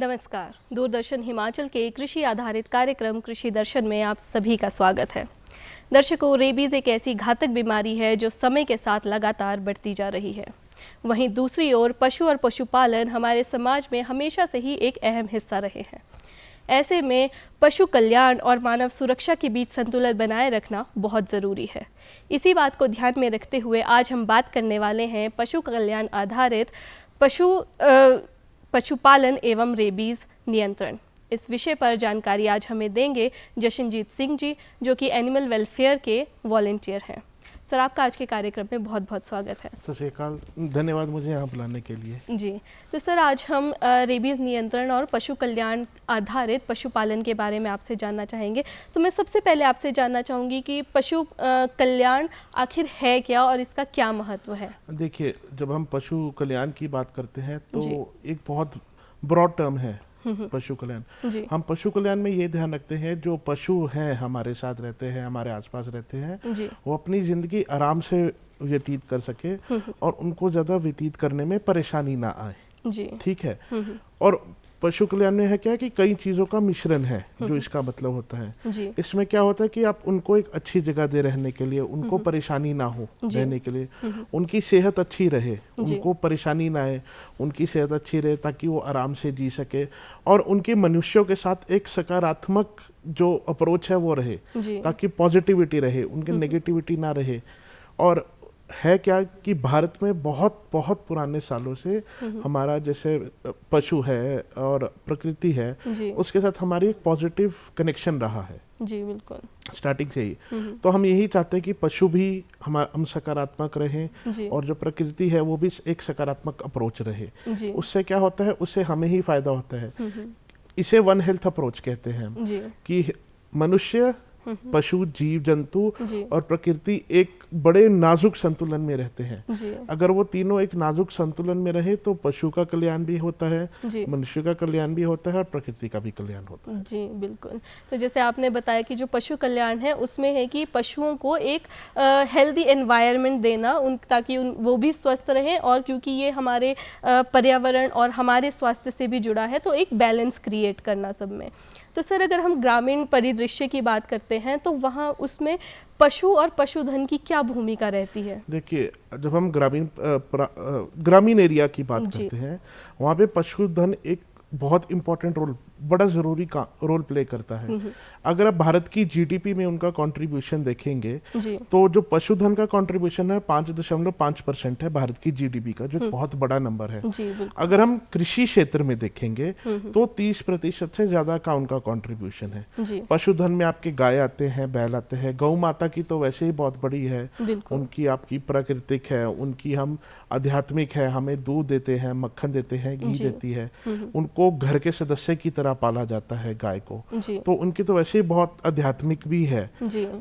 नमस्कार। दूरदर्शन हिमाचल के कृषि आधारित कार्यक्रम कृषि दर्शन में आप सभी का स्वागत है। दर्शकों, रेबीज एक ऐसी घातक बीमारी है जो समय के साथ लगातार बढ़ती जा रही है। वहीं दूसरी ओर पशु और पशुपालन हमारे समाज में हमेशा से ही एक अहम हिस्सा रहे हैं। ऐसे में पशु कल्याण और मानव सुरक्षा के बीच संतुलन बनाए रखना बहुत ज़रूरी है। इसी बात को ध्यान में रखते हुए आज हम बात करने वाले हैं पशु कल्याण आधारित पशुपालन एवं रेबीज़ नियंत्रण। इस विषय पर जानकारी आज हमें देंगे जशनजीत सिंह जी, जो कि एनिमल वेलफेयर के वॉलंटियर हैं। सर, आपका आज के कार्यक्रम में बहुत बहुत स्वागत है। सत श्री अकाल, धन्यवाद मुझे यहाँ बुलाने के लिए। जी, तो सर आज हम रेबीज़ नियंत्रण और पशु कल्याण आधारित पशुपालन के बारे में आपसे जानना चाहेंगे। तो मैं सबसे पहले आपसे जानना चाहूँगी कि पशु कल्याण आखिर है क्या और इसका क्या महत्व है? देखिए, जब हम पशु कल्याण की बात करते हैं तो एक बहुत ब्रॉड टर्म है पशु कल्याण। हम पशु कल्याण में ये ध्यान रखते हैं जो पशु हैं, हमारे साथ रहते हैं, हमारे आसपास रहते हैं, वो अपनी जिंदगी आराम से व्यतीत कर सके और उनको ज़्यादा व्यतीत करने में परेशानी ना आए। ठीक है। और पशु कल्याण में है क्या कि कई चीज़ों का मिश्रण है जो इसका मतलब होता है। इसमें क्या होता है कि आप उनको एक अच्छी जगह दे रहने के लिए, उनको परेशानी ना हो रहने के लिए, उनकी सेहत अच्छी रहे, उनको परेशानी ना आए, उनकी सेहत अच्छी रहे ताकि वो आराम से जी सके, और उनके मनुष्यों के साथ एक सकारात्मक जो अप्रोच है वो रहे ताकि पॉजिटिविटी रहे, उनके नेगेटिविटी ना रहे। और है क्या कि भारत में बहुत बहुत पुराने सालों से हमारा जैसे पशु है और प्रकृति है, उसके साथ हमारी एक पॉजिटिव कनेक्शन रहा है। जी बिल्कुल, स्टार्टिंग से ही। तो हम यही चाहते हैं कि पशु भी हम सकारात्मक रहें और जो प्रकृति है वो भी एक सकारात्मक अप्रोच रहे। उससे क्या होता है, उससे हमें ही फायदा होता है। इसे वन हेल्थ अप्रोच कहते हैं हम, कि मनुष्य, पशु, जीव जंतु और प्रकृति एक बड़े नाजुक संतुलन में रहते हैं। अगर वो तीनों एक नाजुक संतुलन में रहे तो पशु का कल्याण भी होता है, मनुष्य का कल्याण भी होता है और प्रकृति का भी कल्याण होता है। जी बिल्कुल। तो जैसे आपने बताया कि जो पशु कल्याण है उसमें है कि पशुओं को एक हेल्दी एनवायरनमेंट देना, ताकि वो भी स्वस्थ रहें, और क्योंकि ये हमारे पर्यावरण और हमारे स्वास्थ्य से भी जुड़ा है, तो एक बैलेंस क्रिएट करना सब में। तो सर, अगर हम ग्रामीण परिदृश्य की बात करते हैं तो वहाँ उसमें पशु और पशुधन की क्या भूमिका रहती है? देखिए, जब हम ग्रामीण एरिया की बात करते हैं, वहाँ पे पशुधन एक बहुत इंपॉर्टेंट रोल, बड़ा ज़रूरी का रोल प्ले करता है। अगर आप भारत की जीडीपी में उनका कंट्रीब्यूशन देखेंगे तो जो पशुधन का कंट्रीब्यूशन है 5.5% है भारत की जीडीपी का, जो बहुत बड़ा नंबर है। अगर हम कृषि क्षेत्र में देखेंगे तो 30% से ज़्यादा का उनका कंट्रीब्यूशन है। पशुधन में आपके गाय आते हैं, बैल आते हैं, गौ माता की तो वैसे ही बहुत बड़ी है, उनकी आपकी प्राकृतिक है, उनकी हम आध्यात्मिक है, हमें दूध देते हैं, मक्खन देते हैं, घी देती है, उनको घर के सदस्य की तरह पाला जाता है गाय को, तो उनकी तो वैसे ही बहुत आध्यात्मिक भी है।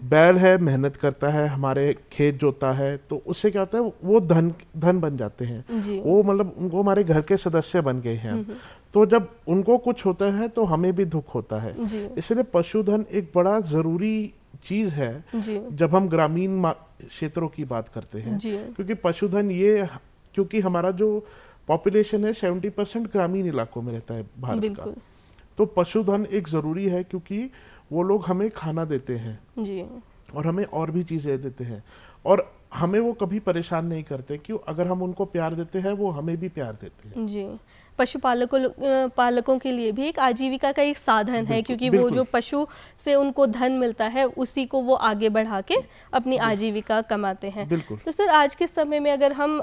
बैल है, मेहनत करता है, हमारे खेत जोता है, तो उससे क्या होता है, वो धन बन जाते हैं, वो मतलब उनको हमारे घर के सदस्य बन गए हैं। तो जब उनको कुछ होता है तो हमें भी दुख होता है। इसलिए पशुधन एक बड़ा जरूरी चीज है जब हम ग्रामीण क्षेत्रों की बात करते हैं, क्योंकि पशुधन ये, क्योंकि हमारा जो पॉपुलेशन है 70% ग्रामीण इलाकों में रहता है भारत का, तो पशुधन एक ज़रूरी है क्योंकि वो लोग हमें खाना देते हैं और हमें और भी चीज़ें देते हैं, और हमें वो कभी परेशान नहीं करते। क्यों? अगर हम उनको प्यार देते हैं वो हमें भी प्यार देते हैं। जी, पालकों के लिए भी एक आजीविका का एक साधन है, क्योंकि वो जो पशु से उनको धन मिलता है उसी को वो आगे बढ़ा के अपनी आजीविका कमाते हैं। तो सर, आज के समय में अगर हम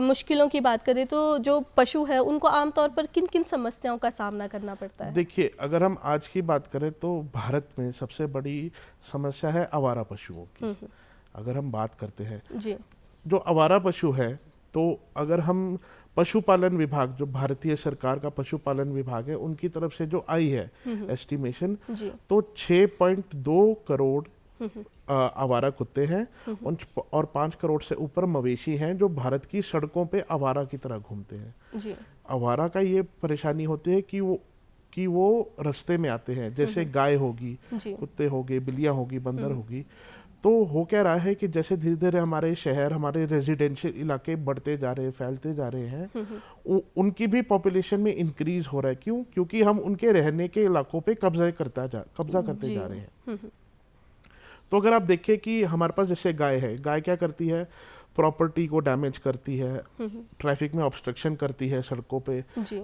मुश्किलों की बात करें तो जो पशु है उनको आमतौर पर किन किन समस्याओं का सामना करना पड़ता है? देखिए, अगर हम आज की बात करें तो भारत में सबसे बड़ी समस्या है आवारा पशुओं की। अगर हम बात करते हैं जो आवारा पशु है, तो अगर हम पशुपालन विभाग, जो भारतीय सरकार का पशुपालन विभाग है, उनकी तरफ से जो आई है एस्टिमेशन, तो 6.2 करोड़ आवारा कुत्ते हैं और 5 करोड़ से ऊपर मवेशी हैं जो भारत की सड़कों पे आवारा की तरह घूमते हैं। आवारा का ये परेशानी होती है कि वो रास्ते में आते हैं, जैसे गाय होगी, कुत्ते होंगे, बिल्लियां होगी, बंदर होगी, तो हो क्या रहा है कि जैसे धीरे धीरे हमारे शहर, हमारे रेजिडेंशियल इलाके बढ़ते जा रहे हैं, फैलते जा रहे हैं, उनकी भी पॉपुलेशन में इंक्रीज हो रहा है। क्यों? क्योंकि हम उनके रहने के इलाकों पे कब्जा करते जा रहे हैं। तो अगर आप देखें कि हमारे पास जैसे गाय है, गाय क्या करती है? प्रॉपर्टी को डैमेज करती है, ट्रैफिक में ऑब्स्ट्रक्शन करती है, सड़कों पे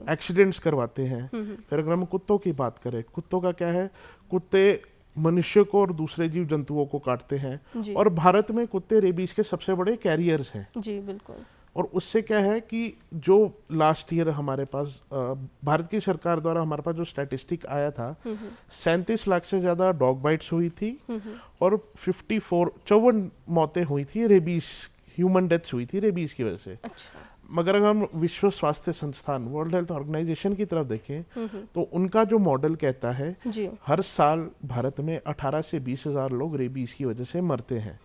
एक्सीडेंट्स करवाते हैं। फिर अगर हम कुत्तों की बात करें, कुत्तों का क्या है? कुत्ते मनुष्य को और दूसरे जीव जंतुओं को काटते हैं, और भारत में कुत्ते रेबीज के सबसे बड़े कैरियर्स हैं। जी बिल्कुल। और उससे क्या है कि जो लास्ट ईयर हमारे पास भारत की सरकार द्वारा हमारे पास जो स्टैटिस्टिक आया था, 37 लाख से ज्यादा डॉग बाइट्स हुई थी, और 54 मौतें हुई थी रेबीज, ह्यूमन डेथ्स हुई थी रेबीज की वजह से। अच्छा। मगर अगर हम विश्व स्वास्थ्य संस्थान, वर्ल्ड हेल्थ ऑर्गेनाइजेशन की तरफ देखें, तो उनका जो मॉडल कहता है हर साल भारत में 18 से 20 हजार लोग रेबीज की वजह से मरते हैं,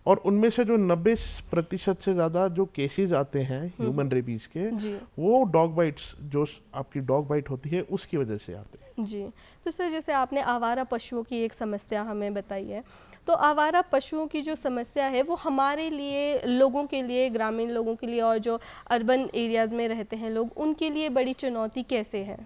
और उनमें से जो 90% से ज्यादा जो केसेस आते हैं ह्यूमन रेबीज के, वो डॉग बाइट्स, जो आपकी डॉग बाइट होती है, उसकी वजह से आते हैं। जी। तो सर, जैसे आपने आवारा पशुओं की एक समस्या हमें बताई है, तो आवारा पशुओं की जो समस्या है वो हमारे लिए, लोगों के लिए, ग्रामीण लोगों के लिए और जो अर्बन एरियाज़ में रहते हैं लोग, उनके लिए बड़ी चुनौती कैसे है?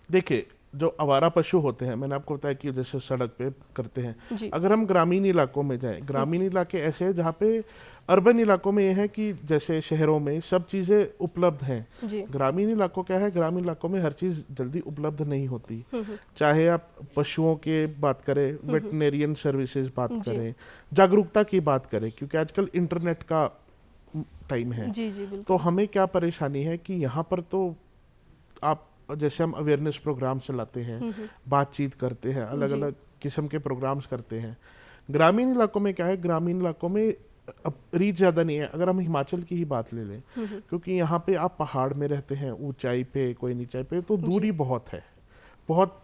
देखिए, जो आवारा पशु होते हैं, मैंने आपको बताया कि जैसे सड़क पे करते हैं। अगर हम ग्रामीण इलाकों में जाएं, ग्रामीण इलाके ऐसे हैं जहाँ पे, अर्बन इलाकों में ये है कि जैसे शहरों में सब चीज़ें उपलब्ध हैं, ग्रामीण इलाकों क्या है, ग्रामीण इलाकों में हर चीज़ जल्दी उपलब्ध नहीं होती। चाहे आप पशुओं के बात करें, वेटनेरियन सर्विसेज बात करें, जागरूकता की बात करें, क्योंकि आजकल इंटरनेट का टाइम है। तो हमें क्या परेशानी है कि यहाँ पर तो आप, जैसे हम अवेयरनेस प्रोग्राम चलाते हैं, बातचीत करते हैं, अलग अलग किस्म के प्रोग्राम्स करते हैं। ग्रामीण इलाकों में क्या है, ग्रामीण इलाकों में अब रीच ज़्यादा नहीं है। अगर हम हिमाचल की ही बात ले लें, क्योंकि यहाँ पे आप पहाड़ में रहते हैं, ऊंचाई पे, कोई नीचाई पे, तो दूरी बहुत है, बहुत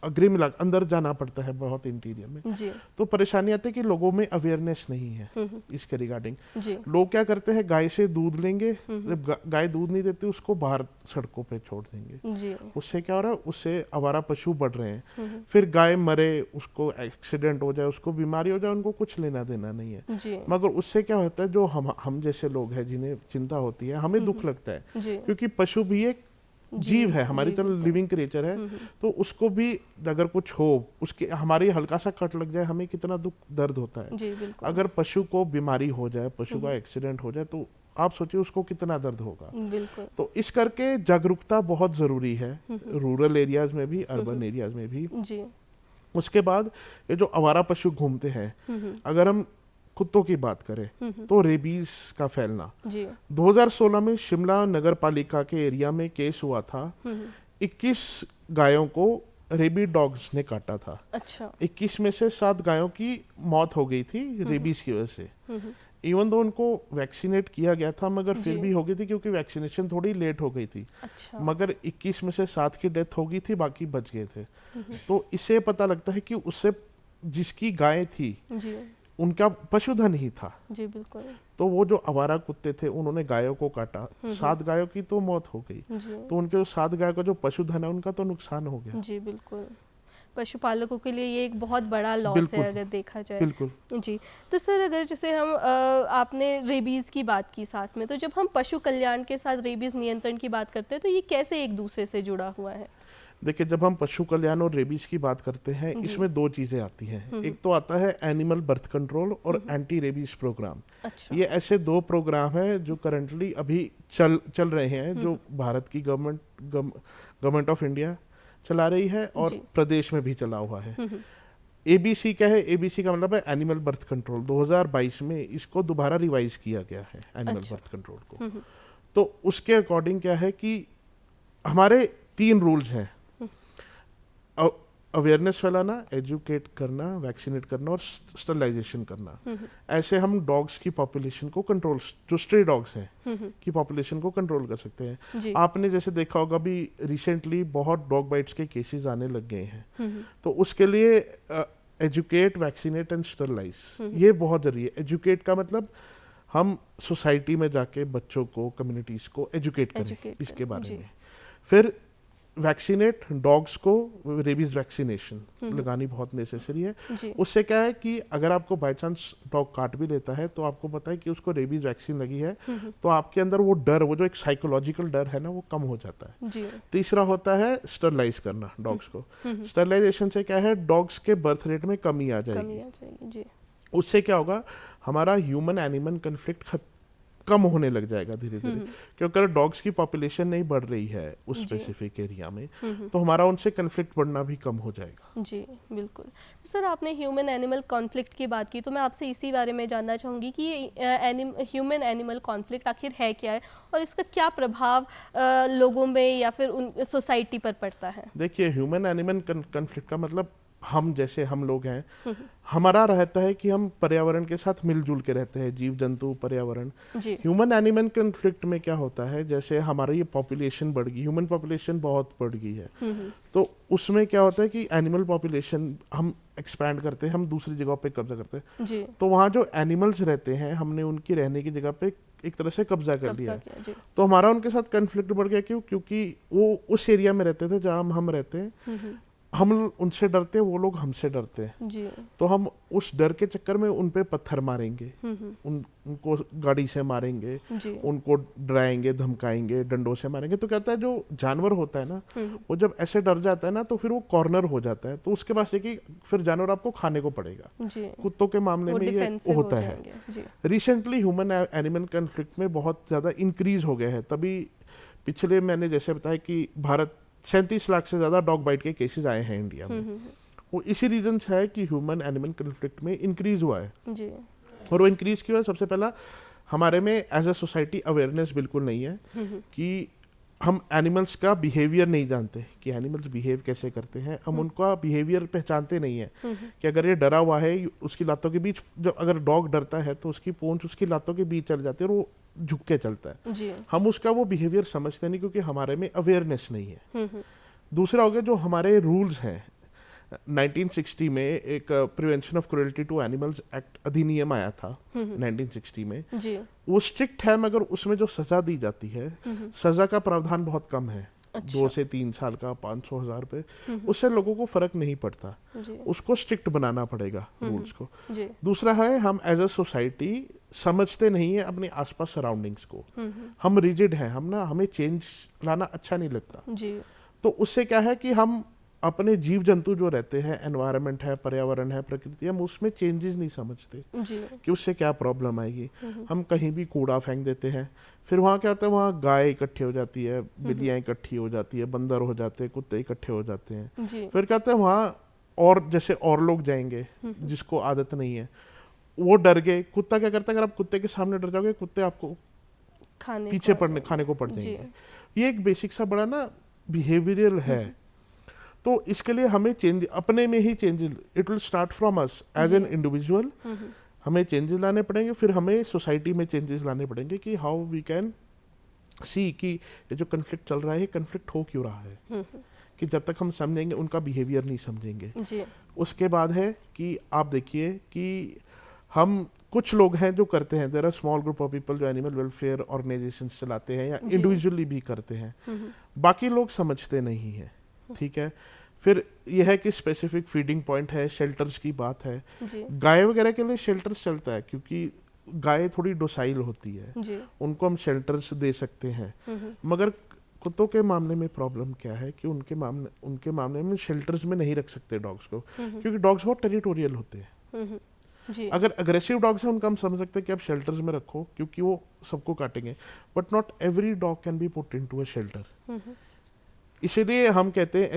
अग्रिम इलाका, अंदर जाना पड़ता है, बहुत इंटीरियर में। तो परेशानी आती है कि लोगों में अवेयरनेस नहीं है इसके रिगार्डिंग। लोग क्या करते हैं, गाय से दूध लेंगे, जब गाय दूध नहीं देती उसको बाहर सड़कों पे छोड़ देंगे। उससे क्या हो रहा है, उससे आवारा पशु बढ़ रहे हैं। फिर गाय मरे, उसको एक्सीडेंट हो जाए, उसको बीमारी हो जाए, उनको कुछ लेना देना नहीं है। मगर उससे क्या होता है, जो हम जैसे लोग हैं जिन्हें चिंता होती है, हमें दुख लगता है, क्योंकि पशु भी एक जीव है, हमारी तरह लिविंग क्रिएचर है। तो उसको भी अगर कुछ हो, उसके हमारे हल्का सा कट लग जाए, हमें कितना दुख दर्द होता है। अगर पशु को बीमारी हो जाए, पशु का एक्सीडेंट हो जाए, तो आप सोचिए उसको कितना दर्द होगा। तो इस करके जागरूकता बहुत जरूरी है, रूरल एरियाज में भी, अर्बन एरियाज में भी। उसके बाद ये जो आवारा पशु घूमते हैं, अगर हम कुत्तों की बात करें, तो रेबीज का फैलना 2016 में शिमला नगर पालिका के एरिया में केस हुआ था। 21 गायों को रेबी डॉग्स ने काटा था। अच्छा। 21 में से 7 गायों की मौत हो गई थी रेबीज की वजह से। इवन दो उनको वैक्सीनेट किया गया था, मगर फिर भी हो गई थी, क्योंकि वैक्सीनेशन थोड़ी लेट हो गई थी। अच्छा। मगर 21 में से 7 की डेथ हो गई थी, बाकी बच गए थे। तो इससे पता लगता है कि उससे जिसकी गाय थी उनका पशुधन ही था। जी बिल्कुल। तो वो जो आवारा कुत्ते थे, उन्होंने गायों को काटा, 7 गायों की तो मौत हो गई, तो उनके 7 गायों का जो पशुधन है उनका तो नुकसान हो गया। जी बिल्कुल। पशुपालकों के लिए ये एक बहुत बड़ा लॉस है अगर देखा जाए। बिल्कुल। जी। तो सर, अगर जैसे हम आपने रेबीज़ की बात की साथ में, तो जब हम पशु कल्याण के साथ रेबीज़ नियंत्रण की बात करते हैं, तो ये कैसे एक दूसरे से जुड़ा हुआ है? देखिए, जब हम पशु कल्याण और रेबीज की बात करते हैं, इसमें 2 चीजें आती हैं। एक तो आता है एनिमल बर्थ कंट्रोल और एंटी रेबीज प्रोग्राम। अच्छा। ये ऐसे 2 प्रोग्राम हैं जो करंटली अभी चल रहे हैं, जो भारत की गवर्नमेंट ऑफ इंडिया चला रही है और प्रदेश में भी चला हुआ है। एबीसी क्या है? एबीसी का मतलब है एनिमल बर्थ कंट्रोल। 2022 में इसको दोबारा रिवाइज किया गया है, एनिमल बर्थ कंट्रोल को। तो उसके अकॉर्डिंग क्या है कि हमारे 3 रूल्स हैं: अवेयरनेस फैलाना, एजुकेट करना, वैक्सीनेट करना और स्टरलाइजेशन करना। ऐसे हम डॉग्स की पॉपुलेशन को कंट्रोल, जो स्ट्रे डॉग्स हैं की पॉपुलेशन को कंट्रोल कर सकते हैं। आपने जैसे देखा होगा भी रिसेंटली बहुत डॉग बाइट्स के केसेस आने लग गए हैं। तो उसके लिए एजुकेट, वैक्सीनेट एंड स्टरलाइज, ये बहुत जरूरी है। एजुकेट का मतलब हम सोसाइटी में जाके बच्चों को, कम्युनिटीज को एजुकेट करें इसके बारे में। फिर वैक्सीनेट डॉग्स को रेबीज वैक्सीनेशन लगानी बहुत नेसेसरी है। जी उससे क्या है कि अगर आपको बाय चांस डॉग काट भी लेता है तो आपको पता है कि उसको रेबीज वैक्सीन लगी है, तो आपके अंदर वो डर, वो जो एक साइकोलॉजिकल डर है ना, वो कम हो जाता है। जी तीसरा होता है स्टरलाइज करना डॉग्स को। स्टरलाइजेशन से क्या है, डॉग्स के बर्थ रेट में कमी आ कमी जाएगी। आ जाएगी। जी उससे क्या होगा, हमारा ह्यूमन एनिमल कन्फ्लिक्ट कम होने लग जाएगा धीरे धीरे, क्योंकि अगर डॉग्स की पॉपुलेशन नहीं बढ़ रही है उस जी। स्पेसिफिक एरिया में, तो हमारा उनसे कन्फ्लिक्ट बढ़ना भी कम हो जाएगा। जी बिल्कुल। तो सर, आपने ह्यूमन एनिमल कॉन्फ्लिक्ट की बात की, तो मैं आपसे इसी बारे में जानना चाहूँगी कि ये ह्यूमन एनिमल कॉन्फ्लिक्ट आखिर है क्या है और इसका क्या प्रभाव लोगों में या फिर उन सोसाइटी पर पड़ता है? देखिए, ह्यूमन एनिमल कन्फ्लिक्ट का मतलब हम जैसे हम लोग हैं, हमारा रहता है कि हम पर्यावरण के साथ मिलजुल के रहते हैं, जीव जंतु पर्यावरण। जी ह्यूमन एनिमल कन्फ्लिक्ट में क्या होता है, जैसे हमारी ये पॉपुलेशन बढ़ गई, ह्यूमन पॉपुलेशन बहुत बढ़ गई है, तो उसमें क्या होता है कि एनिमल पॉपुलेशन हम एक्सपैंड करते हैं, हम दूसरी जगह पे कब्जा करते हैं, जी तो वहाँ जो एनिमल्स रहते हैं हमने उनकी रहने की जगह पे एक तरह से कब्जा कर लिया है। जी तो हमारा उनके साथ कन्फ्लिक्ट बढ़ गया। क्यों? क्योंकि वो उस एरिया में रहते थे जहाँ हम रहते हैं, हम उनसे डरते हैं, वो लोग हमसे डरते हैं, जी तो हम उस डर के चक्कर में उन पे पत्थर मारेंगे, उनको गाड़ी से मारेंगे, जी उनको डराएंगे, धमकाएंगे, डंडों से मारेंगे। तो कहता है जो जानवर होता है ना, वो जब ऐसे डर जाता है ना, तो फिर वो कॉर्नर हो जाता है, तो उसके पास कि फिर जानवर आपको खाने को पड़ेगा। जी कुत्तों के मामले वो में ये डिफेंसिव होता हो है। जाएंगे। जी रिसेंटली ह्यूमन एनिमल कन्फ्लिक्ट में बहुत ज़्यादा इंक्रीज हो गया है। तभी पिछले मैंने जैसे बताया कि भारत 37 लाख से ज़्यादा डॉग बाइट के केसेस आए हैं इंडिया में। वो इसी रीजन से है कि ह्यूमन एनिमल कन्फ्लिक्ट में इंक्रीज हुआ है। जी और वो इंक्रीज क्यों है? सबसे पहला, हमारे में एज अ सोसाइटी अवेयरनेस बिल्कुल नहीं है कि हम एनिमल्स का बिहेवियर नहीं जानते कि एनिमल्स बिहेव कैसे करते हैं। हम उनका बिहेवियर पहचानते नहीं है कि अगर ये डरा हुआ है, उसकी लातों के बीच, जब अगर डॉग डरता है तो उसकी पूंछ उसकी लातों के बीच चल जाती है और वो झुक के चलता है। जी हम उसका वो बिहेवियर समझते नहीं क्योंकि हमारे में अवेयरनेस नहीं है। दूसरा हो गया जो हमारे रूल्स हैं। 1960 में एक prevention of cruelty to animals act अधिनियम आया था 1960 में। जी वो स्ट्रिक्ट है, मगर उसमें जो सजा दी जाती है, सजा का प्रावधान बहुत कम है। अच्छा। 2 से 3 साल का, 500,000 रुपये, उससे लोगों को फर्क नहीं पड़ता। जी उसको स्ट्रिक्ट बनाना पड़ेगा रूल्स को। जी दूसरा है, हम एज अ सोसाइटी समझते नहीं है अपने आसपास सराउंडिंग्स को। हम रिजिड हैं, हमें चेंज लाना अच्छा नहीं लगता। जी तो उससे क्या है कि हम अपने जीव जंतु जो रहते हैं, एनवायरनमेंट है, पर्यावरण है, प्रकृति, हम उसमें चेंजेस नहीं समझते जी कि उससे क्या प्रॉब्लम आएगी। हम कहीं भी कूड़ा फेंक देते हैं, फिर वहाँ क्या होता है, वहाँ गाय इकट्ठी हो जाती है, बिल्लियाँ इकट्ठी हो जाती है, बंदर हो जाते हैं, कुत्ते इकट्ठे हो जाते हैं। जी फिर क्या होता है, वहाँ और जैसे और लोग जाएंगे जिसको आदत नहीं है, वो डर गए। कुत्ता क्या करता है, अगर आप कुत्ते के सामने डर जाओगे, कुत्ते आपको खाने पीछे को आ खाने को पड़ जी। जाएंगे। ये एक बेसिक सा बड़ा ना बिहेवियरल है। तो इसके लिए हमें चेंज अपने में ही changes, it will start from us as an individual. हमें चेंजेस लाने पड़ेंगे, फिर हमें सोसाइटी में चेंजेस लाने पड़ेंगे कि हाउ वी कैन सी कि ये जो कन्फ्लिक्ट चल रहा है, कन्फ्लिक्ट हो क्यों रहा है। कि जब तक हम समझेंगे, उनका बिहेवियर नहीं समझेंगे। जी उसके बाद है कि आप देखिए कि हम कुछ लोग हैं जो करते हैं, there are small group of people जो एनिमल वेलफेयर ऑर्गेनाइजेशन चलाते हैं या जी। इंडिविजुअली भी करते हैं। बाकी लोग समझते नहीं है। ठीक है। फिर यह है कि स्पेसिफिक फीडिंग पॉइंट है, शेल्टर्स की बात है। जी गाय वगैरह के लिए शेल्टर्स चलता है क्योंकि गाय थोड़ी डोसाइल होती है, जी उनको हम शेल्टर्स दे सकते हैं। मगर कुत्तों के मामले में प्रॉब्लम क्या है कि उनके मामले में शेल्टर्स में नहीं रख सकते डॉग्स को, क्योंकि डॉग्स बहुत टेरिटोरियल होते हैं। जी अगर अग्रेसिव डॉग्स हैं, उनका हम समझ सकते हैं कि आप शेल्टर्स में रखो क्योंकि वो सबको काटेंगे, but not every dog can be put into a shelter. इसीलिए हम कहते हैं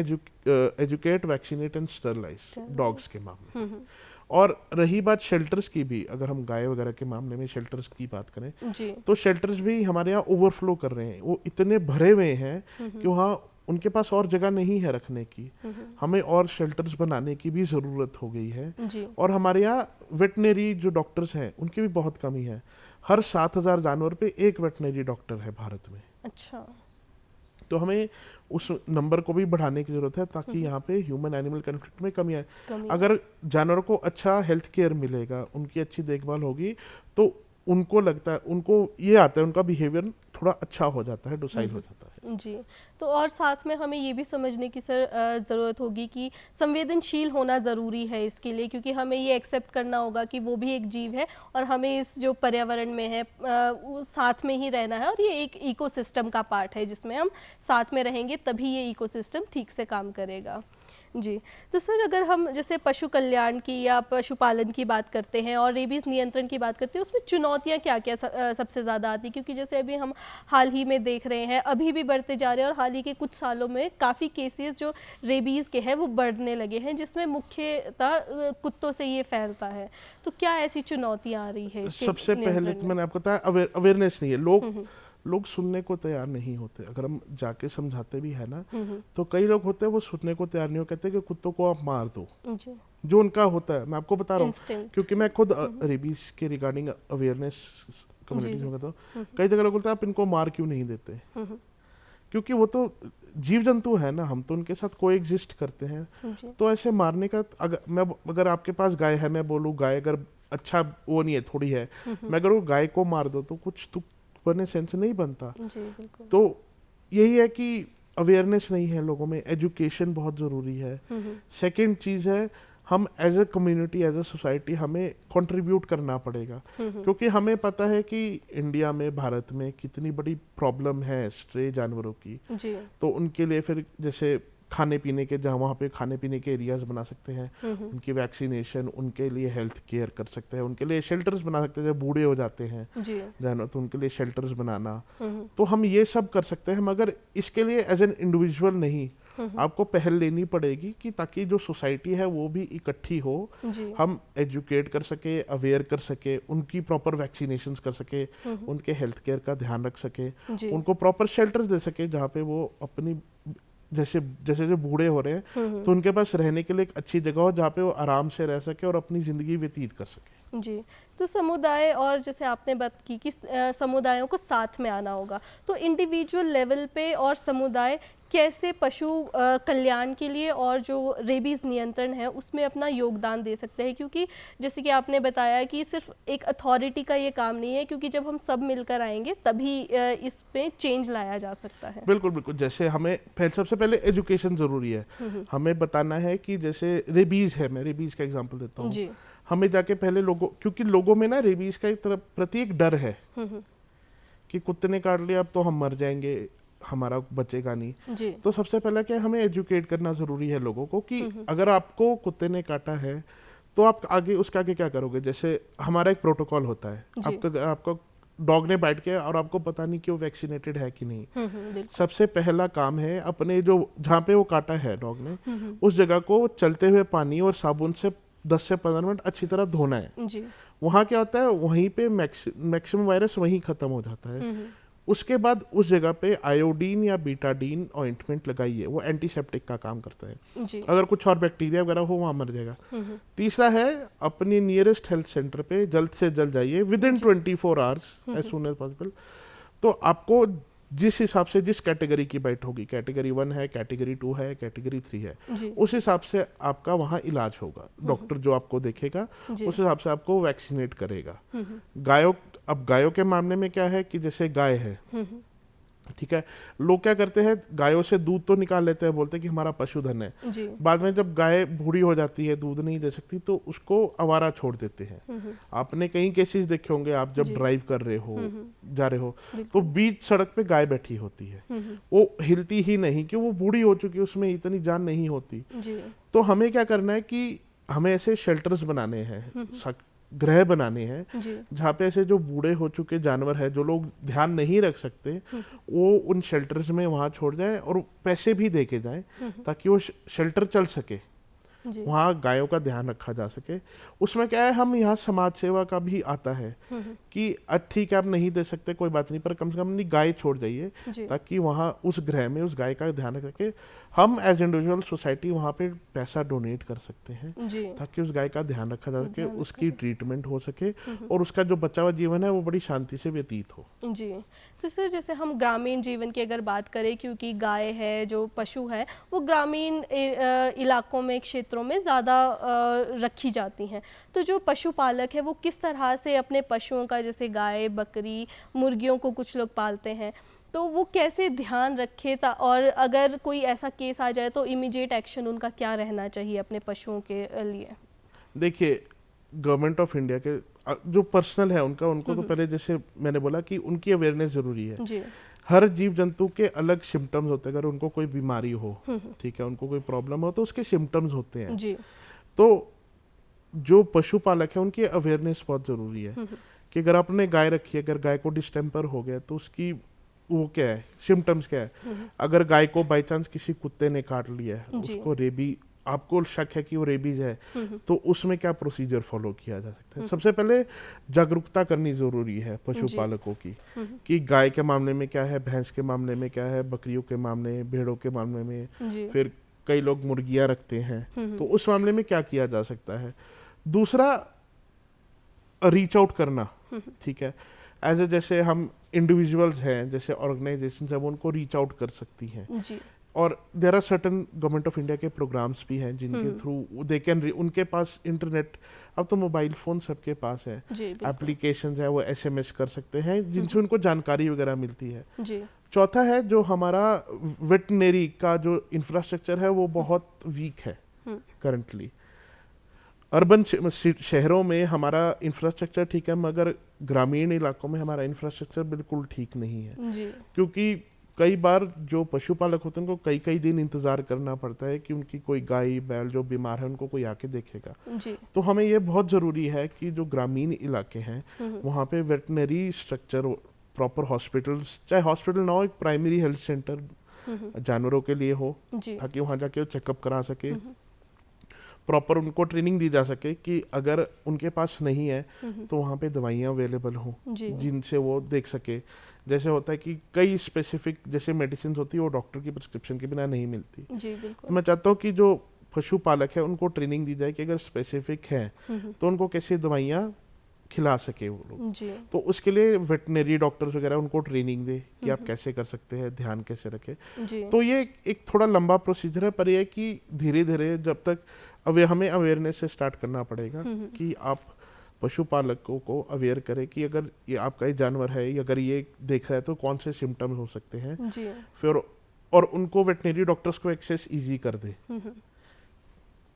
educate, vaccinate and sterilise dogs के मामले में। और रही बात शेल्टर्स की भी, अगर हम गाय वगैरह के मामले में शेल्टर्स की बात करें, जी तो शेल्टर्स भी हमारे यहाँ ओवरफ्लो कर रहे हैं। वो इतने भरे हुए हैं कि वहाँ उनके पास और जगह नहीं है रखने की। हमें और शेल्टर्स बनाने की भी ज़रूरत हो गई है। जी और हमारे यहाँ वेटनरी जो डॉक्टर्स हैं, उनकी भी बहुत कमी है। हर 7,000 जानवर पे एक वेटनरी डॉक्टर है भारत में। अच्छा। तो हमें उस नंबर को भी बढ़ाने की जरूरत है ताकि यहाँ पे ह्यूमन एनिमल कन्फ्लिक्ट में कमी आए। अगर जानवरों को अच्छा हेल्थ केयर मिलेगा, उनकी अच्छी देखभाल होगी, तो उनको लगता है, उनको ये आता है, उनका बिहेवियर थोड़ा अच्छा हो जाता है, डोसाइल हो जाता है। जी, तो और साथ में हमें ये भी समझने की सर ज़रूरत होगी कि संवेदनशील होना ज़रूरी है इसके लिए, क्योंकि हमें ये एक्सेप्ट करना होगा कि वो भी एक जीव है और हमें इस जो पर्यावरण में है वो साथ में ही रहना है, और ये एक इकोसिस्टम का पार्ट है जिसमें हम साथ में रहेंगे तभी ये इकोसिस्टम ठीक से काम करेगा। जी, तो सर अगर हम जैसे पशु कल्याण की या पशुपालन की बात करते हैं और रेबीज़ नियंत्रण की बात करते हैं, उसमें चुनौतियां क्या क्या सबसे ज़्यादा आती, क्योंकि जैसे अभी हम हाल ही में देख रहे हैं, अभी भी बढ़ते जा रहे हैं और हाल ही के कुछ सालों में काफ़ी केसेस जो रेबीज़ के हैं वो बढ़ने लगे हैं, जिसमें मुख्यतः कुत्तों से ये फैलता है। तो क्या ऐसी चुनौतियाँ आ रही है? सबसे पहले तो मैंने आपको बताया अवेयरनेस नहीं है, लोग सुनने को तैयार नहीं होते। अगर हम जाके समझाते भी है ना, तो कई लोग होते हैं वो सुनने को तैयार नहीं हो, कहते हैं कि कुत्तों को आप मार दो, जो उनका होता है। मैं आपको बता रहा हूँ क्योंकि मैं खुद रेबीज के रिगार्डिंग अवेयरनेस कम्युनिटीज में कहता हूँ, कई जगह लोग बोलते हैं आप इनको मार क्यों नहीं देते, क्योंकि वो तो जीव जंतु है ना, हम तो उनके साथ कोई एग्जिस्ट करते हैं। तो ऐसे मारने का अगर आपके पास गाय है, मैं बोलूँ गाय अगर अच्छा वो नहीं है, थोड़ी है, मैं अगर वो गाय को मार दो तो कुछ तो बने सेंस नहीं बनता। तो यही है कि अवेयरनेस नहीं है लोगों में, एजुकेशन बहुत ज़रूरी है। सेकंड चीज़ है, हम as a community, as a society हमें कंट्रीब्यूट करना पड़ेगा, क्योंकि हमें पता है कि इंडिया में, भारत में कितनी बड़ी प्रॉब्लम है स्ट्रे जानवरों की। तो उनके लिए फिर जैसे खाने पीने के, जहाँ वहाँ पे खाने पीने के एरियाज बना सकते हैं, उनकी वैक्सीनेशन, उनके लिए हेल्थ केयर कर सकते हैं, उनके लिए शेल्टर्स बना सकते हैं, जब बूढ़े हो जाते हैं जानवर तो उनके लिए शेल्टर्स बनाना। तो हम ये सब कर सकते हैं, मगर इसके लिए एज एन इंडिविजुअल नहीं, आपको पहल लेनी पड़ेगी कि ताकि जो सोसाइटी है वो भी इकट्ठी हो, हम एजुकेट कर सके, अवेयर कर सके, उनकी प्रॉपर वैक्सीनेशंस कर सके, उनके हेल्थ केयर का ध्यान रख सके, उनको प्रॉपर शेल्टर्स दे सके जहाँ पे वो अपनी जैसे जो बूढ़े हो रहे हैं तो उनके पास रहने के लिए एक अच्छी जगह हो जहाँ पे वो आराम से रह सके और अपनी ज़िंदगी व्यतीत कर सके। जी, तो समुदाय, और जैसे आपने बात की कि समुदायों को साथ में आना होगा, तो इंडिविजुअल लेवल पे और समुदाय कैसे पशु कल्याण के लिए और जो रेबीज़ नियंत्रण है उसमें अपना योगदान दे सकते हैं, क्योंकि जैसे कि आपने बताया कि सिर्फ एक अथॉरिटी का ये काम नहीं है, क्योंकि जब हम सब मिलकर आएंगे तभी इस पे चेंज लाया जा सकता है। बिल्कुल बिल्कुल, जैसे हमें सबसे पहले एजुकेशन ज़रूरी है। हमें बताना है कि जैसे रेबीज़ है, मैं रेबीज़ का एग्जाम्पल देता हूँ, हमें जाके पहले लोगों, क्योंकि लोगों में ना रेबीज़ का एक तरफ प्रति एक डर है कि कुत्ते ने काट लिया अब तो हम मर जाएंगे, हमारा बचेगा नहीं। तो सबसे पहले क्या, हमें एजुकेट करना जरूरी है लोगों को कि अगर आपको कुत्ते ने काटा है तो आप आगे उसके आगे क्या करोगे। जैसे हमारा एक प्रोटोकॉल होता है, आपका डॉग ने बाइट किया और आपको पता नहीं कि वो वैक्सीनेटेड है कि नहीं। सबसे पहला काम है अपने जो जहाँ पे वो काटा है डॉग ने, उस जगह को चलते हुए पानी और साबुन से 10 से 15 मिनट अच्छी तरह धोना है। वहाँ क्या होता है, वहीं पे मैक्सिमम वायरस वहीं खत्म हो जाता है। उसके बाद उस जगह पे आयोडीन या बीटाडीन ऑइंटमेंट लगाइए, वो एंटीसेप्टिक का काम करता है। अगर कुछ और बैक्टीरिया वगैरह हो वहाँ मर जाएगा। तीसरा है, अपनी नियरेस्ट हेल्थ सेंटर पे जल्द से जल्द जाइए, within 24 hours as soon as possible. तो आपको जिस हिसाब से जिस कैटेगरी की बाइट होगी, कैटेगरी 1 है, कैटेगरी 2 है, कैटेगरी 3 है, उस हिसाब से आपका वहाँ इलाज होगा। डॉक्टर जो आपको देखेगा उस हिसाब से आपको वैक्सीनेट करेगा। गायों के मामले में क्या है कि जैसे गाय है, ठीक है, लोग क्या करते हैं, गायों से दूध तो निकाल लेते हैं, बोलते हैं कि हमारा पशुधन है। बाद में जब गाय बूढ़ी हो जाती है, दूध नहीं दे सकती, तो उसको आवारा छोड़ देते हैं। आपने कई केसेस देखे होंगे, आप जब ड्राइव कर रहे हो, जा रहे हो, तो बीच सड़क पे गाय बैठी होती है, वो हिलती ही नहीं, क्यों, वो बूढ़ी हो चुकी है, उसमें इतनी जान नहीं होती। तो हमें क्या करना है कि हमें ऐसे शेल्टर्स बनाने हैं, ग्रह बनाने हैं, जहाँ पे ऐसे जो बूढ़े हो चुके जानवर है, जो लोग ध्यान नहीं रख सकते, वो उन शेल्टर्स में वहाँ छोड़ जाए और पैसे भी दे के जाए ताकि वो शेल्टर चल सके, वहाँ गायों का ध्यान रखा जा सके। उसमें क्या है, हम यहाँ समाज सेवा का भी आता है कि ठीक है आप नहीं दे सकते कोई बात नहीं, पर कम से कम अपनी गाय छोड़ जाइए ताकि वहाँ उस ग्रह में उस गाय का ध्यान रख सके। हम एज इंडिविजुअल सोसाइटी वहाँ पे पैसा डोनेट कर सकते हैं ताकि उस गाय का ध्यान रखा जा सके, उसकी ट्रीटमेंट हो सके और उसका जो बचा हुआ जीवन है वो बड़ी शांति से व्यतीत हो। जी, तो सर जैसे हम ग्रामीण जीवन की अगर बात करें, क्योंकि गाय है, जो पशु है, वो ग्रामीण इलाकों में, क्षेत्रों में ज़्यादा रखी जाती हैं, तो जो पशुपालक है वो किस तरह से अपने पशुओं का, जैसे गाय, बकरी, मुर्गियों को कुछ लोग पालते हैं, तो वो कैसे ध्यान रखे और अगर कोई ऐसा केस आ जाए तो इमीडिएट एक्शन उनका क्या रहना चाहिए अपने पशुओं के लिए? देखिए, गवर्नमेंट ऑफ इंडिया के जो पर्सनल है उनको तो पहले जैसे मैंने बोला कि उनकी अवेयरनेस जरूरी है। जी। हर जीव जंतु के अलग सिम्टम्स होते हैं। अगर उनको कोई बीमारी हो, ठीक है, उनको कोई प्रॉब्लम हो तो उसके सिम्टम्स होते हैं। जी। तो जो पशुपालक है उनकी अवेयरनेस बहुत जरूरी है कि अगर आपने गाय रखी है, अगर गाय को डिस्टेम्पर हो गया तो उसकी वो क्या है, सिम्टम्स क्या है। अगर गाय को बाई चांस किसी कुत्ते ने काट लिया है, उसको आपको शक है कि वो रेबीज है, तो उसमें क्या प्रोसीजर फॉलो किया जा सकता है। सबसे पहले जागरूकता करनी जरूरी है पशुपालकों की कि गाय के मामले में क्या है, भैंस के मामले में क्या है, बकरियों के मामले में, भेड़ों के मामले में, फिर कई लोग मुर्गियां रखते हैं तो उस मामले में क्या किया जा सकता है। दूसरा, रीच आउट करना, ठीक है, एज ए जैसे हम इंडिविजुअल्स हैं, जैसे ऑर्गेनाइजेशंस हैं, वो उनको रीच आउट कर सकती हैं। और there are certain government of India के प्रोग्राम्स भी हैं जिनके थ्रू दे कैन, उनके पास इंटरनेट, अब तो मोबाइल फोन सबके पास है, एप्लीकेशंस है, वो एसएमएस कर सकते हैं जिनसे उनको जानकारी वगैरह मिलती है। चौथा है, जो हमारा वेटनरी का जो इंफ्रास्ट्रक्चर है वो बहुत वीक है करंटली। अर्बन शहरों में हमारा इंफ्रास्ट्रक्चर ठीक है, मगर ग्रामीण इलाकों में हमारा इंफ्रास्ट्रक्चर बिल्कुल ठीक नहीं है। क्योंकि कई बार जो पशुपालक होते हैं उनको कई कई दिन इंतजार करना पड़ता है कि उनकी कोई गाय बैल जो बीमार है उनको कोई आके देखेगा। तो हमें ये बहुत जरूरी है कि जो ग्रामीण इलाके हैं वहाँ पे वेटनरी स्ट्रक्चर, प्रॉपर हॉस्पिटल्स, चाहे हॉस्पिटल ना हो, एक प्राइमरी हेल्थ सेंटर जानवरों के लिए हो, ताकि वहाँ जाके वो चेकअप करा सके, प्रॉपर उनको ट्रेनिंग दी जा सके कि अगर उनके पास नहीं है तो वहाँ पे दवाइयाँ अवेलेबल हों जिनसे वो देख सके। जैसे होता है कि कई स्पेसिफिक जैसे मेडिसिन होती है वो डॉक्टर की प्रिस्क्रिप्शन के बिना नहीं मिलती। तो मैं चाहता हूँ कि जो पशुपालक है उनको ट्रेनिंग दी जाए कि अगर स्पेसिफिक है तो उनको कैसे दवाइयाँ खिला सके वो लोग। तो उसके लिए वेटनरी डॉक्टर्स वगैरह उनको ट्रेनिंग दे कि आप कैसे कर सकते हैं, ध्यान कैसे रखें। तो ये एक थोड़ा लंबा प्रोसीजर है, पर यह कि धीरे धीरे जब तक हमें अवेयरनेस से स्टार्ट करना पड़ेगा कि आप पशुपालकों को अवेयर करें कि अगर ये आपका ही जानवर है, अगर ये देख रहा है तो कौन से सिम्टम्स हो सकते हैं, फिर और उनको वेटनरी डॉक्टर्स को एक्सेस इजी कर दे।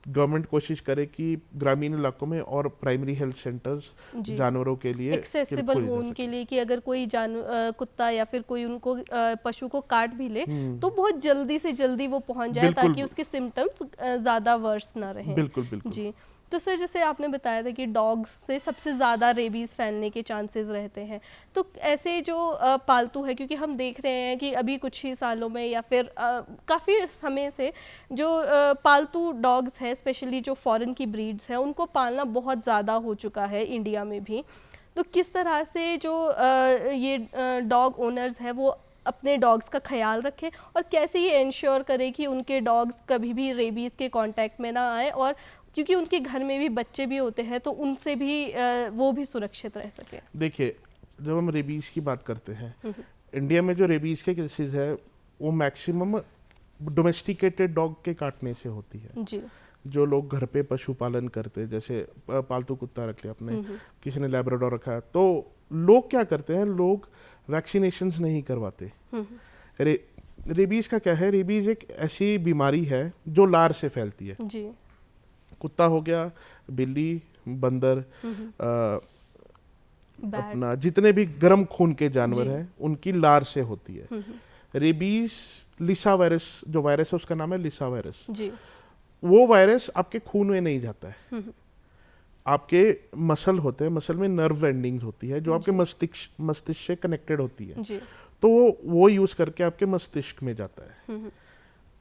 गवर्नमेंट कोशिश करे कि ग्रामीण इलाकों में और प्राइमरी हेल्थ सेंटर्स जानवरों के लिए एक्सेसिबल हो उनके लिए, कि अगर कोई कुत्ता या फिर कोई उनको पशु को काट भी ले तो बहुत जल्दी से जल्दी वो पहुंच जाए ताकि उसके सिम्टम्स ज्यादा वर्स ना रहे। बिल्कुल बिल्कुल जी। तो सर, जैसे आपने बताया था कि डॉग्स से सबसे ज़्यादा रेबीज़ फैलने के चांसेस रहते हैं, तो ऐसे जो पालतू है, क्योंकि हम देख रहे हैं कि अभी कुछ ही सालों में या फिर काफ़ी समय से जो पालतू डॉग्स हैं, स्पेशली जो फॉरेन की ब्रीड्स हैं, उनको पालना बहुत ज़्यादा हो चुका है इंडिया में भी। तो किस तरह से जो ये डॉग ओनर्स हैं वो अपने डॉग्स का ख्याल रखें और कैसे ये इंश्योर करें कि उनके डॉग्स कभी भी रेबीज़ के कांटेक्ट में ना आए, और क्योंकि उनके घर में भी बच्चे भी होते हैं तो उनसे भी वो भी सुरक्षित रह सके। देखिए, जब हम रेबीज की बात करते हैं, इंडिया में जो रेबीज के केसेस है वो मैक्सिमम डोमेस्टिकेटेड डॉग के काटने से होती है। जी। जो लोग घर पे पशुपालन करते, जैसे पालतू कुत्ता रख लिया आपने, किसी ने लैब्राडोर रखा, तो लोग क्या करते हैं, लोग वैक्सीनेशंस नहीं करवाते। रेबीज का क्या है, रेबीज एक ऐसी बीमारी है जो लार से फैलती है। जी। कुत्ता हो गया, बिल्ली, बंदर, अपना जितने भी गर्म खून के जानवर हैं उनकी लार से होती है। रेबीज लिसा वायरस, जो वायरस है उसका नाम है लिसा वायरस। वो वायरस आपके खून में नहीं जाता है, आपके मसल होते हैं, मसल में नर्व एंडिंग्स होती है जो आपके मस्तिष्क से कनेक्टेड होती है, तो वो यूज करके आपके मस्तिष्क में जाता है।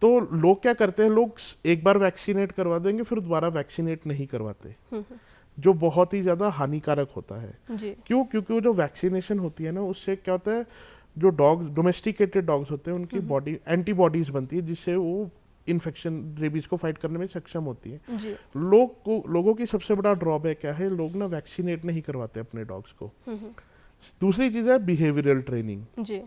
तो लोग क्या करते हैं, लोग एक बार वैक्सीनेट करवा देंगे फिर दोबारा वैक्सीनेट नहीं करवाते, जो बहुत ही ज्यादा हानिकारक होता है। क्यों? क्योंकि वो जो वैक्सीनेशन होती है ना, उससे क्या होता है, जो डॉग्स, डोमेस्टिकेटेड डॉग्स होते हैं, उनकी बॉडी एंटीबॉडीज बनती है जिससे वो इन्फेक्शन, रेबीज को फाइट करने में सक्षम होती है। लोगों की सबसे बड़ा ड्रॉबैक क्या है, लोग ना वैक्सीनेट नहीं करवाते अपने डॉग्स को। दूसरी चीज है बिहेवियरल ट्रेनिंग।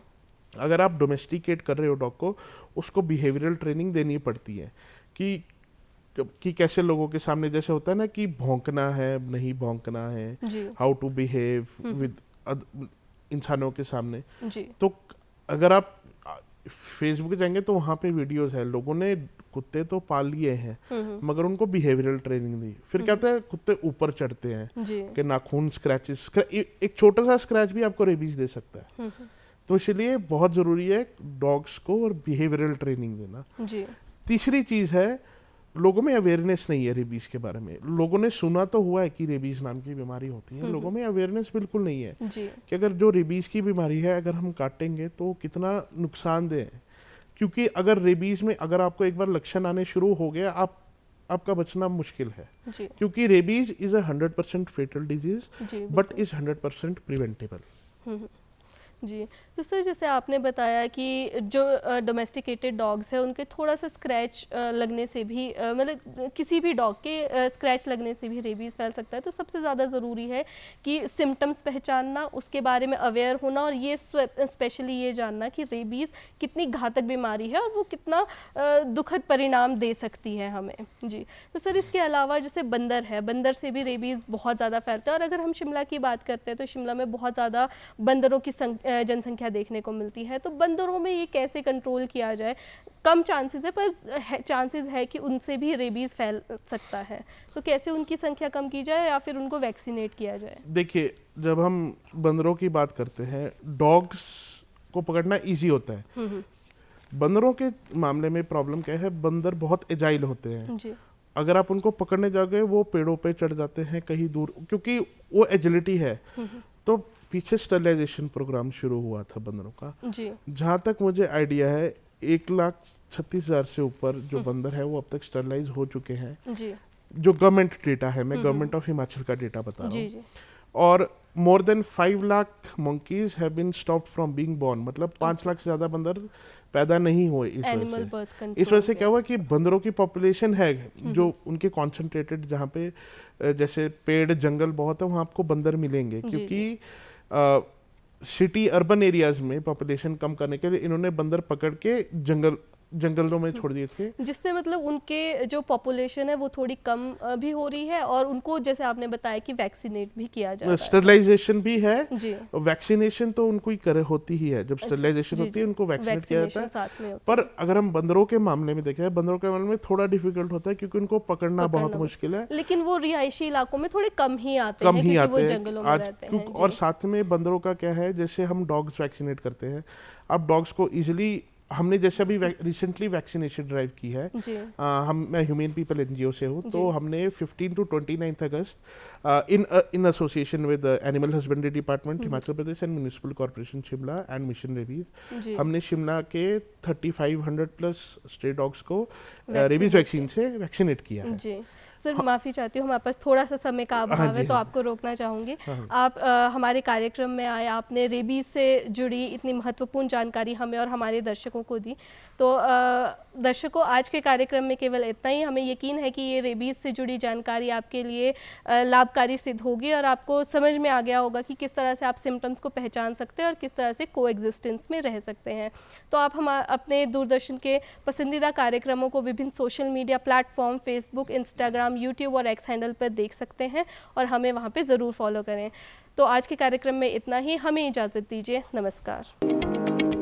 अगर आप डोमेस्टिकेट कर रहे हो डॉग को, उसको बिहेवियरल ट्रेनिंग देनी पड़ती है कि कैसे लोगों के सामने, जैसे होता है ना कि भौंकना है, नहीं भौंकना है, हाउ टू बिहेव विद इंसानों के सामने। तो अगर आप फेसबुक जाएंगे तो वहाँ पे वीडियोस है, लोगों ने कुत्ते तो पाल लिए हैं मगर उनको बिहेवियरल ट्रेनिंग दी। फिर कहते हैं कुत्ते ऊपर चढ़ते हैं कि नाखून स्क्रैचेस, एक छोटा सा स्क्रैच भी आपको रेबीज दे सकता है। तो इसलिए बहुत ज़रूरी है डॉग्स को और बिहेवियरल ट्रेनिंग देना। तीसरी चीज़ है, लोगों में अवेयरनेस नहीं है रेबीज के बारे में। लोगों ने सुना तो हुआ है कि रेबीज नाम की बीमारी होती है, लोगों में अवेयरनेस बिल्कुल नहीं है कि अगर जो रेबीज की बीमारी है अगर हम काटेंगे तो कितना नुकसानदेह है। क्योंकि अगर रेबीज में अगर आपको एक बार लक्षण आने शुरू हो गया, आपका बचना मुश्किल है। क्योंकि rabies is 100% fatal disease but is 100% preventable. जी, तो सर जैसे आपने बताया कि जो डोमेस्टिकेटेड डॉग्स है उनके थोड़ा सा स्क्रैच लगने से भी मतलब किसी भी डॉग के स्क्रैच लगने से भी रेबीज़ फैल सकता है। तो सबसे ज़्यादा ज़रूरी है कि सिम्टम्स पहचानना, उसके बारे में अवेयर होना और ये स्पेशली ये जानना कि रेबीज़ कितनी घातक बीमारी है और वो कितना दुखद परिणाम दे सकती है हमें। जी, तो सर इसके अलावा जैसे बंदर है, बंदर से भी रेबीज़ बहुत ज़्यादा फैलता है और अगर हम शिमला की बात करते हैं तो शिमला में बहुत ज़्यादा बंदरों की जनसंख्या देखने को मिलती है। तो बंदरों में ये कैसे कंट्रोल किया जाए? कम चांसेस है पर चांसेस है कि उनसे भी रेबीज़ फैल सकता है, तो कैसे उनकी संख्या कम की जाए या फिर उनको वैक्सीनेट किया जाए? देखिए, जब हम बंदरों की बात करते हैं, डॉग्स को पकड़ना इजी होता है। बंदरों के मामले में प्रॉब्लम क्या है, बंदर बहुत एजाइल होते हैं जी। अगर आप उनको पकड़ने जाओगे वो पेड़ों पे चढ़ जाते हैं कहीं दूर, क्योंकि वो एजिलिटी है। तो पीछे स्टरलाइजेशन प्रोग्राम शुरू हुआ था बंदरों का जी। जहाँ तक मुझे आइडिया है 1,36,000 से ऊपर जो बंदर है वो अब तक स्टरलाइज हो चुके हैं जी। जो गवर्नमेंट डेटा है, मैं गवर्नमेंट ऑफ हिमाचल का डेटा बता रहा हूँ। और more than 5 lakh monkeys have been stopped from being born, मतलब 5 लाख से ज़्यादा बंदर पैदा नहीं हुए इस वजह से क्या हुआ कि बंदरों की पॉपुलेशन है जो उनके कॉन्सेंट्रेटेड, जहाँ पे जैसे पेड़ जंगल बहुत है वहाँ आपको बंदर मिलेंगे, क्योंकि सिटी अर्बन एरियाज में पॉपुलेशन कम करने के लिए इन्होंने बंदर पकड़ के जंगलों में छोड़ दिए थे, जिससे मतलब उनके जो पॉपुलेशन है वो थोड़ी कम भी हो रही है और उनको जैसे आपने बताया कि वैक्सीनेट भी किया जा रहा है। स्टरलाइजेशन भी है जी। वैक्सीनेशन तो उनको ही होती ही है, जब स्टरलाइजेशन होती है उनको वैक्सीनेट किया जाता है। पर अगर हम बंदरों के मामले में देखें, बंदरों के मामले में थोड़ा डिफिकल्ट होता है क्योंकि उनको पकड़ना बहुत मुश्किल है, लेकिन वो रिहायशी इलाकों में थोड़े कम ही आते हैं आज। और साथ में बंदरों का क्या है, जैसे हम डॉग्स वैक्सीनेट करते हैं, अब डॉग्स को इजिली हमने जैसे अभी रिसेंटली वैक्सीनेशन ड्राइव की है, मैं ह्यूमन पीपल एनजीओ से हूँ, तो हमने 15 to 29 August in association with animal husbandry department Himachal Pradesh and municipal corporation Shimla and mission rabies, हमने शिमला के 3500 प्लस स्ट्रे डॉग्स को रेबीज वैक्सीन से वैक्सीनेट किया है। सर माफ़ी चाहती हूँ, हमारे पास थोड़ा सा समय का अभाव है तो आपको रोकना चाहूँगी। आप हमारे कार्यक्रम में आए, आपने रेबीज से जुड़ी इतनी महत्वपूर्ण जानकारी हमें और हमारे दर्शकों को दी। तो दर्शकों, आज के कार्यक्रम में केवल इतना ही। हमें यकीन है कि ये रेबीज से जुड़ी जानकारी आपके लिए लाभकारी सिद्ध होगी और आपको समझ में आ गया होगा कि किस तरह से आप सिम्टम्स को पहचान सकते हैं और किस तरह से कोएग्जिस्टेंस में रह सकते हैं। तो आप हम अपने दूरदर्शन के पसंदीदा कार्यक्रमों को विभिन्न social media platform Facebook, Instagram, YouTube और एक्स हैंडल पर देख सकते हैं और हमें वहाँ पे ज़रूर फॉलो करें। तो आज के कार्यक्रम में इतना ही, हमें इजाज़त दीजिए। नमस्कार।